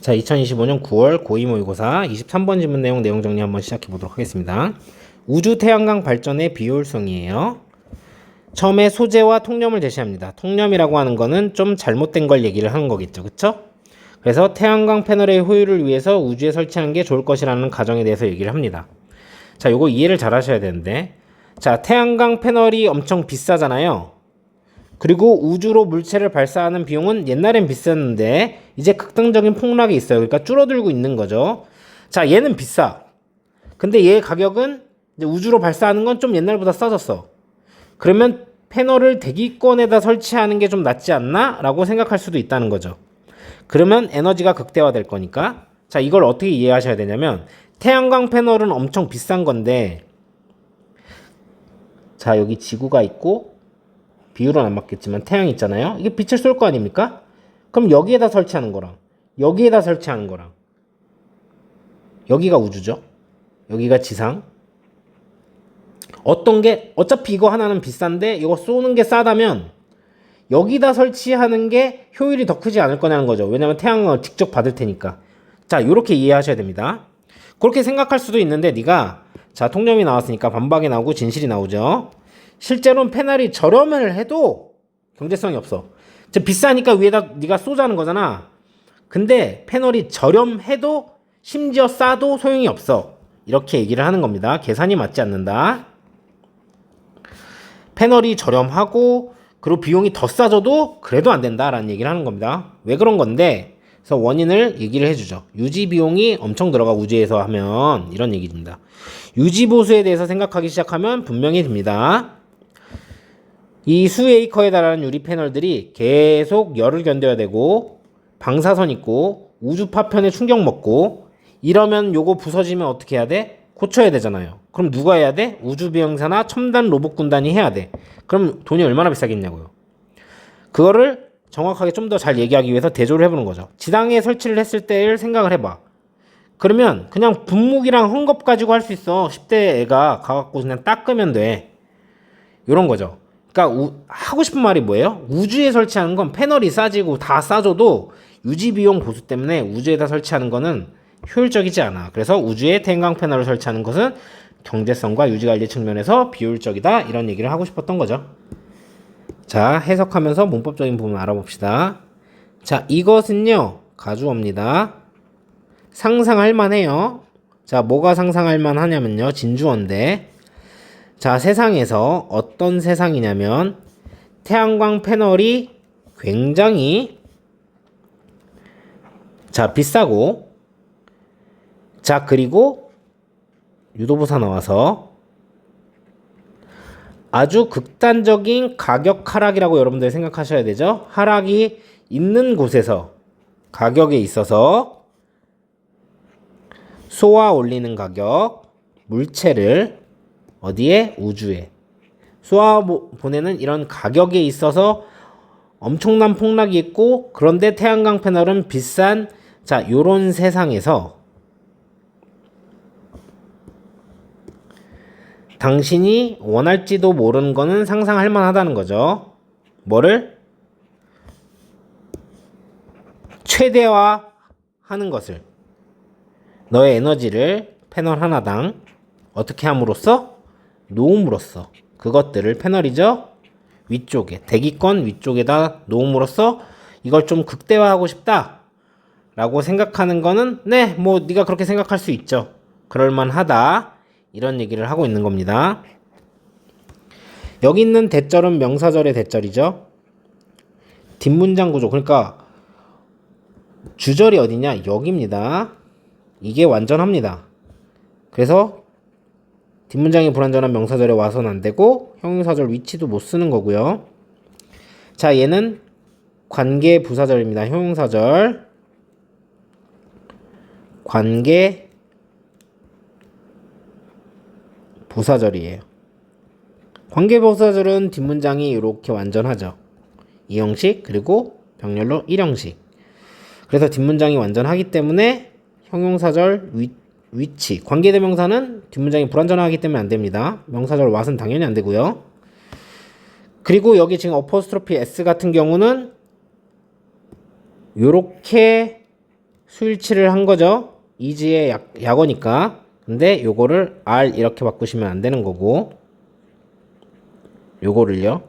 자, 2025년 9월 고2 모의고사 23번 지문 내용 정리 한번 시작해 보도록 하겠습니다. 우주 태양광 발전의 비효율성이에요. 처음에 소재와 통념을 제시합니다. 통념이라고 하는 거는 좀 잘못된 걸 얘기를 하는 거겠죠. 그쵸? 그래서 태양광 패널의 효율을 위해서 우주에 설치하는 게 좋을 것이라는 가정에 대해서 얘기를 합니다. 자, 요거 이해를 잘 하셔야 되는데, 자, 태양광 패널이 엄청 비싸잖아요. 그리고 우주로 물체를 발사하는 비용은 옛날엔 비쌌는데 이제 극단적인 폭락이 있어요. 그러니까 줄어들고 있는 거죠. 자, 얘는 비싸. 근데 얘 가격은 이제 우주로 발사하는 건 좀 옛날보다 싸졌어. 그러면 패널을 대기권에다 설치하는 게 좀 낫지 않나? 라고 생각할 수도 있다는 거죠. 그러면 에너지가 극대화될 거니까. 자, 이걸 어떻게 이해하셔야 되냐면 태양광 패널은 엄청 비싼 건데, 자, 여기 지구가 있고 비율은 안 맞겠지만 태양이 있잖아요. 이게 빛을 쏠 거 아닙니까? 그럼 여기에다 설치하는 거랑 여기에다 설치하는 거랑, 여기가 우주죠. 여기가 지상. 어떤 게, 어차피 이거 하나는 비싼데 이거 쏘는 게 싸다면 여기다 설치하는 게 효율이 더 크지 않을 거냐는 거죠. 왜냐면 태양을 직접 받을 테니까. 자, 요렇게 이해하셔야 됩니다. 그렇게 생각할 수도 있는데, 네가, 자, 통념이 나왔으니까 반박이 나오고 진실이 나오죠. 실제로는 패널이 저렴을 해도 경제성이 없어. 비싸니까 위에다 네가 쏘자는 거잖아. 근데 패널이 저렴해도 심지어 싸도 소용이 없어. 이렇게 얘기를 하는 겁니다. 계산이 맞지 않는다. 패널이 저렴하고 그리고 비용이 더 싸져도 그래도 안 된다라는 얘기를 하는 겁니다. 왜 그런 건데? 그래서 원인을 얘기를 해주죠. 유지 비용이 엄청 들어가 우주에서 하면 이런 얘기입니다. 유지 보수에 대해서 생각하기 시작하면 분명히 듭니다. 이 수에이커에 달하는 유리 패널들이 계속 열을 견뎌야 되고 방사선 있고 우주 파편에 충격 먹고, 이러면 요거 부서지면 어떻게 해야 돼? 고쳐야 되잖아요. 그럼 누가 해야 돼? 우주비행사나 첨단 로봇 군단이 해야 돼. 그럼 돈이 얼마나 비싸겠냐고요. 그거를 정확하게 좀 더 잘 얘기하기 위해서 대조를 해보는 거죠. 지상에 설치를 했을 때를 생각을 해봐. 그러면 그냥 분무기랑 헝겊 가지고 할 수 있어. 10대 애가 가갖고 그냥 닦으면 돼. 요런 거죠. 그러니까 하고 싶은 말이 뭐예요? 우주에 설치하는 건 패널이 싸지고 다 싸져도 유지비용 보수 때문에 우주에다 설치하는 거는 효율적이지 않아. 그래서 우주에 태양광 패널을 설치하는 것은 경제성과 유지관리 측면에서 비효율적이다. 이런 얘기를 하고 싶었던 거죠. 자, 해석하면서 문법적인 부분 알아봅시다. 자, 이것은요, 가주어입니다. 상상할 만해요. 자, 뭐가 상상할 만하냐면요, 진주어인데, 자, 세상에서 어떤 세상이냐면 태양광 패널이 굉장히, 자, 비싸고, 자, 그리고 유도부사 나와서 아주 극단적인 가격 하락이라고 여러분들 생각하셔야 되죠. 하락이 있는 곳에서 가격에 있어서 쏘아 올리는 가격, 물체를 어디에? 우주에 쏘아 보내는 이런 가격에 있어서 엄청난 폭락이 있고, 그런데 태양광 패널은 비싼, 자, 요런 세상에서 당신이 원할지도 모르는 거는 상상할 만하다는 거죠. 뭐를? 최대화하는 것을, 너의 에너지를 패널 하나당 어떻게 함으로써? 놓음으로써, 그것들을 패널이죠, 위쪽에, 대기권 위쪽에다 놓음으로써 이걸 좀 극대화하고 싶다 라고 생각하는 거는, 네, 뭐 네가 그렇게 생각할 수 있죠. 그럴만하다, 이런 얘기를 하고 있는 겁니다. 여기 있는 대절은 명사절의 대절이죠. 뒷문장 구조, 그러니까 주절이 어디냐? 여기입니다. 이게 완전합니다. 그래서 뒷문장이 불완전한 명사절에 와서는 안 되고 형용사절 위치도 못 쓰는 거고요. 자, 얘는 관계 부사절입니다. 형용사절 관계 부사절이에요. 관계 부사절은 뒷문장이 이렇게 완전하죠. 2형식 그리고 병렬로 1형식. 그래서 뒷문장이 완전하기 때문에 형용사절 위치, 관계대명사는 뒷문장이 불완전하기 때문에 안 됩니다. 명사절 왓은 당연히 안 되고요. 그리고 여기 지금 어퍼스트로피 S 같은 경우는 요렇게 수일치를 한 거죠. is의 약어니까. 근데 요거를 are 이렇게 바꾸시면 안 되는 거고, 요거를요.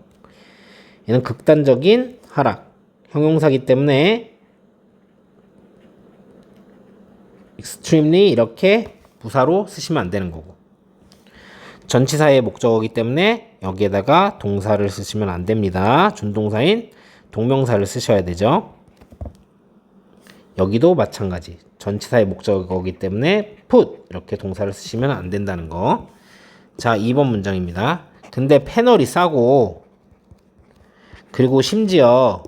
얘는 극단적인 하락. 형용사기 때문에 extremely 이렇게 부사로 쓰시면 안 되는 거고. 전치사의 목적어이기 때문에 여기에다가 동사를 쓰시면 안 됩니다. 준동사인 동명사를 쓰셔야 되죠. 여기도 마찬가지. 전치사의 목적어이기 때문에 put 이렇게 동사를 쓰시면 안 된다는 거. 자, 2번 문장입니다. 근데 패널이 싸고, 그리고 심지어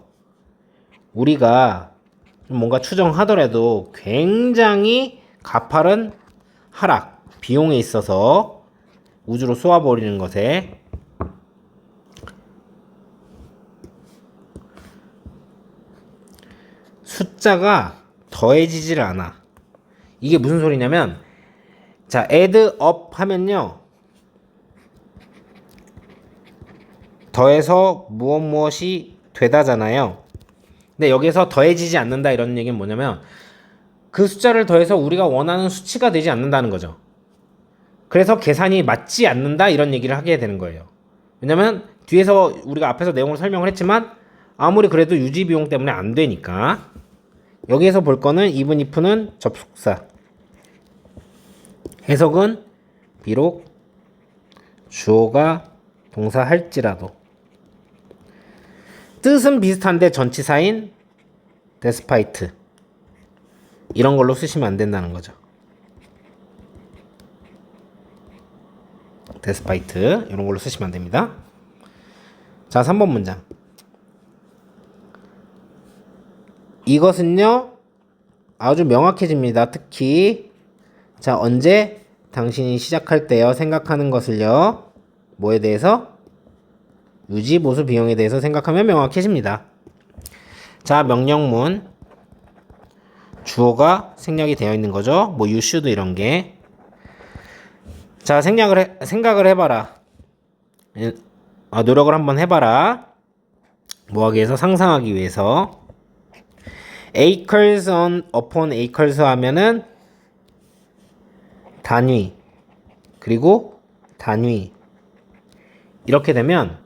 우리가 뭔가 추정하더라도 굉장히 가파른 하락, 비용에 있어서 우주로 쏘아버리는 것에 숫자가 더해지질 않아. 이게 무슨 소리냐면, 자, add up 하면요, 더해서 무엇이 되다잖아요. 근데 여기서 더해지지 않는다 이런 얘기는 뭐냐면, 그 숫자를 더해서 우리가 원하는 수치가 되지 않는다는 거죠. 그래서 계산이 맞지 않는다 이런 얘기를 하게 되는 거예요. 왜냐면 뒤에서 우리가 앞에서 내용을 설명을 했지만 아무리 그래도 유지 비용 때문에 안 되니까. 여기에서 볼 거는 even if는 접속사, 해석은 비록 주어가 동사 할지라도, 뜻은 비슷한데 전치사인 despite 이런 걸로 쓰시면 안 된다는 거죠. despite 이런 걸로 쓰시면 안 됩니다. 자, 3번 문장. 이것은요 아주 명확해집니다. 특히 자, 언제 당신이 시작할 때요 생각하는 것을요 뭐에 대해서? 유지 보수 비용에 대해서 생각하면 명확해집니다. 자, 명령문 주어가 생략이 되어 있는 거죠. 뭐 you should 이런 게. 자, 생각을 해봐라. 노력을 한번 해봐라. 뭐 하기 위해서? 상상하기 위해서. acres upon acres 하면은 단위 그리고 단위 이렇게 되면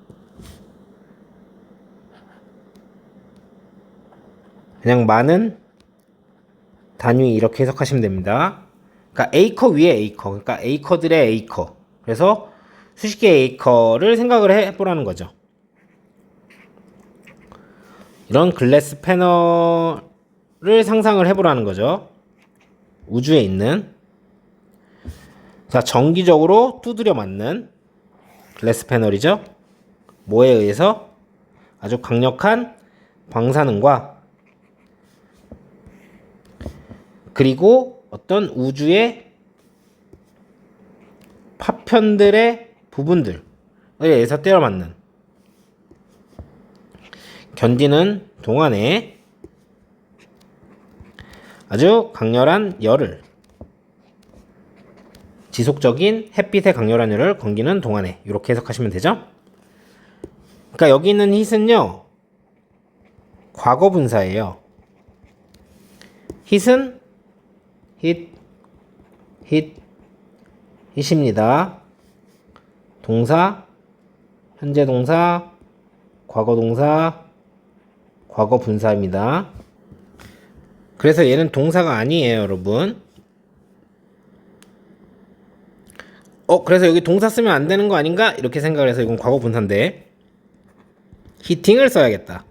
그냥 많은 단위 이렇게 해석하시면 됩니다. 그러니까 에이커 위에 에이커, 그러니까 에이커들의 에이커. 그래서 수십 개의 에이커를 생각을 해보라는 거죠. 이런 글래스 패널을 상상을 해보라는 거죠. 우주에 있는, 자, 정기적으로 두드려 맞는 글래스 패널이죠. 뭐에 의해서? 아주 강력한 방사능과 그리고 어떤 우주의 파편들의 부분들에 의해서 때려 맞는, 견디는 동안에 아주 강렬한 열을, 지속적인 햇빛의 강렬한 열을 건기는 동안에, 이렇게 해석하시면 되죠. 그러니까 여기 있는 hit은요 과거 분사예요. hit은 hit입니다. 동사, 현재 동사, 과거 동사, 과거 분사입니다. 그래서 얘는 동사가 아니에요, 여러분. 그래서 여기 동사 쓰면 안 되는 거 아닌가? 이렇게 생각을 해서 이건 과거 분사인데 히팅을 써야겠다.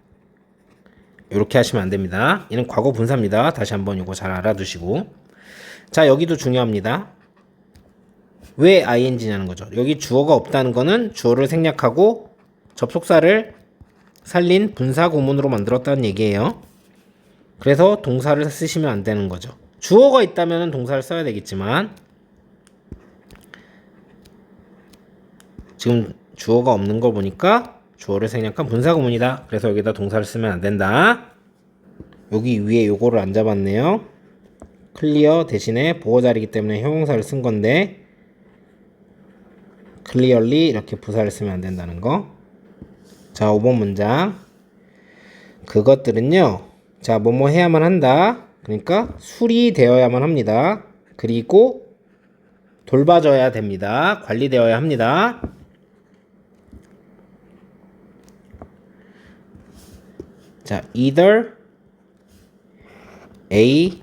이렇게 하시면 안 됩니다. 얘는 과거 분사입니다. 다시 한번 이거 잘 알아두시고. 자, 여기도 중요합니다. 왜 ing냐는 거죠. 여기 주어가 없다는 거는 주어를 생략하고 접속사를 살린 분사 구문으로 만들었다는 얘기예요. 그래서 동사를 쓰시면 안 되는 거죠. 주어가 있다면 동사를 써야 되겠지만 지금 주어가 없는 거 보니까 주어를 생략한 분사 구문이다. 그래서 여기다 동사를 쓰면 안 된다. 여기 위에 요거를 안 잡았네요. 클리어 대신에 보호 자리이기 때문에 형용사를 쓴 건데 clearly 이렇게 부사를 쓰면 안 된다는 거. 자, 5번 문장. 그것들은요, 자, 뭐뭐 해야만 한다. 그러니까 수리되어야만 합니다. 그리고 돌봐줘야 됩니다. 관리되어야 합니다. 자, either A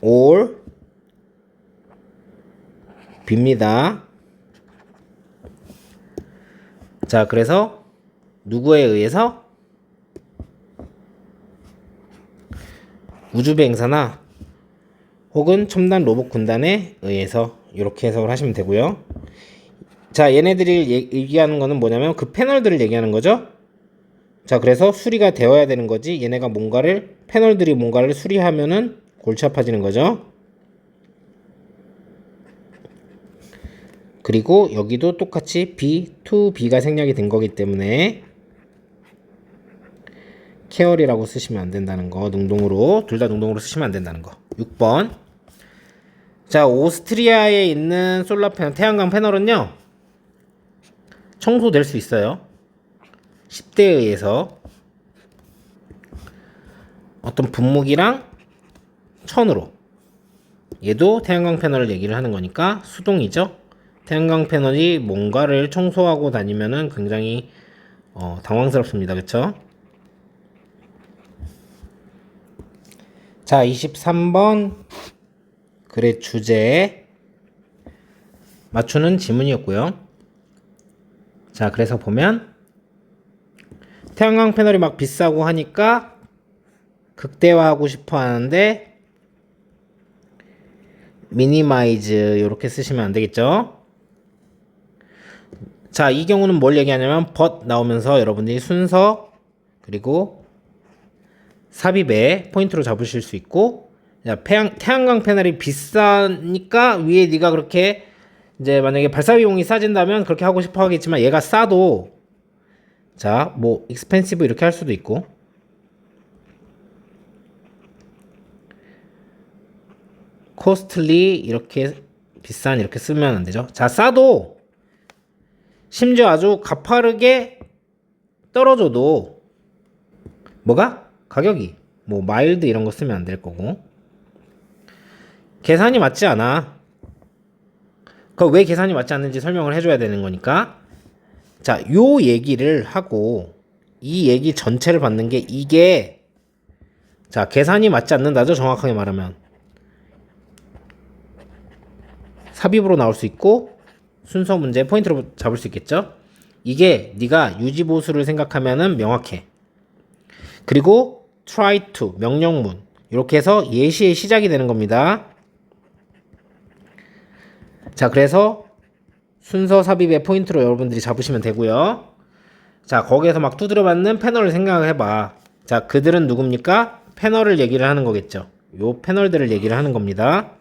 or B입니다. 자, 그래서 누구에 의해서? 우주비행사나 혹은 첨단 로봇 군단에 의해서 이렇게 해석을 하시면 되고요. 자, 얘네들이 얘기하는 거는 뭐냐면 그 패널들을 얘기하는 거죠. 자, 그래서 수리가 되어야 되는 거지. 얘네가 패널들이 뭔가를 수리하면은 골치 아파지는 거죠. 그리고 여기도 똑같이 B, to B가 생략이 된 거기 때문에 케어리라고 쓰시면 안 된다는 거. 능동으로, 둘 다 능동으로 쓰시면 안 된다는 거. 6번. 자, 오스트리아에 있는 솔라 패널, 태양광 패널은요, 청소될 수 있어요. 10대에 의해서 어떤 분무기랑 천으로. 얘도 태양광 패널을 얘기를 하는 거니까 수동이죠. 태양광 패널이 뭔가를 청소하고 다니면은 굉장히 당황스럽습니다. 그쵸? 자, 23번 글의 주제 맞추는 지문이었고요. 자, 그래서 보면 태양광 패널이 막 비싸고 하니까 극대화하고 싶어 하는데 미니마이즈 이렇게 쓰시면 안 되겠죠? 자, 이 경우는 뭘 얘기하냐면 but 나오면서 여러분들이 순서 그리고 삽입에 포인트로 잡으실 수 있고, 자, 태양광 패널이 비싸니까 위에 네가 그렇게 이제 만약에 발사 비용이 싸진다면 그렇게 하고 싶어 하겠지만 얘가 싸도 자, 뭐 expensive 이렇게 할 수도 있고 costly 이렇게 비싼 이렇게 쓰면 안 되죠. 자, 싸도 심지어 아주 가파르게 떨어져도 뭐가? 가격이 뭐 마일드 이런 거 쓰면 안 될 거고 계산이 맞지 않아. 그 왜 계산이 맞지 않는지 설명을 해줘야 되는 거니까. 자, 요 얘기를 하고 이 얘기 전체를 받는 게 이게 자, 계산이 맞지 않는다죠. 정확하게 말하면 삽입으로 나올 수 있고 순서 문제 포인트로 잡을 수 있겠죠. 이게 네가 유지보수를 생각하면은 명확해. 그리고 try to 명령문 이렇게 해서 예시의 시작이 되는 겁니다. 자, 그래서 순서 삽입의 포인트로 여러분들이 잡으시면 되고요. 자, 거기에서 막 두드려 맞는 패널을 생각을 해봐. 자, 그들은 누굽니까? 패널을 얘기를 하는 거겠죠. 요 패널들을 얘기를 하는 겁니다.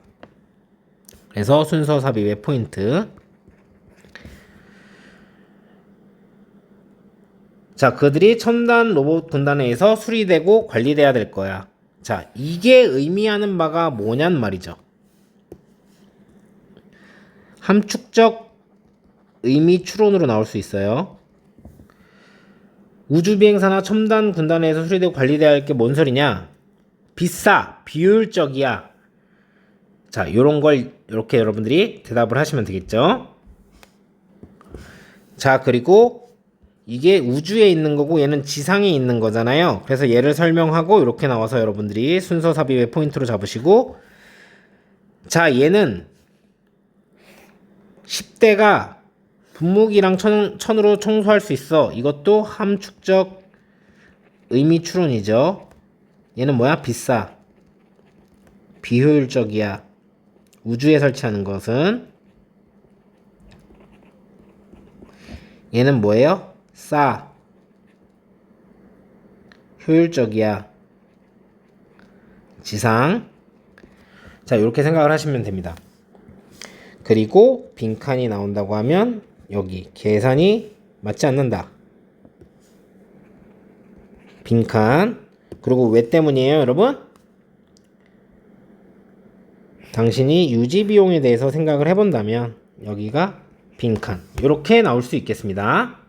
그래서 순서 삽입의 포인트. 자, 그들이 첨단 로봇 군단에 의해서 수리되고 관리돼야 될 거야. 자, 이게 의미하는 바가 뭐냔 말이죠. 함축적 의미 추론으로 나올 수 있어요. 우주비행사나 첨단 군단에서 수리되고 관리돼야 할 게 뭔 소리냐? 비싸, 비효율적이야. 자, 요런 걸 이렇게 여러분들이 대답을 하시면 되겠죠. 자, 그리고 이게 우주에 있는 거고 얘는 지상에 있는 거잖아요. 그래서 얘를 설명하고 이렇게 나와서 여러분들이 순서 삽입의 포인트로 잡으시고, 자, 얘는 10대가 분무기랑 천으로 청소할 수 있어. 이것도 함축적 의미 추론이죠. 얘는 뭐야? 비싸, 비효율적이야. 우주에 설치하는 것은 얘는 뭐예요? 싸, 효율적이야. 지상. 자, 이렇게 생각을 하시면 됩니다. 그리고 빈칸이 나온다고 하면 여기 계산이 맞지 않는다. 빈칸. 그리고 왜 때문이에요, 여러분? 당신이 유지 비용에 대해서 생각을 해본다면 여기가 빈칸. 이렇게 나올 수 있겠습니다.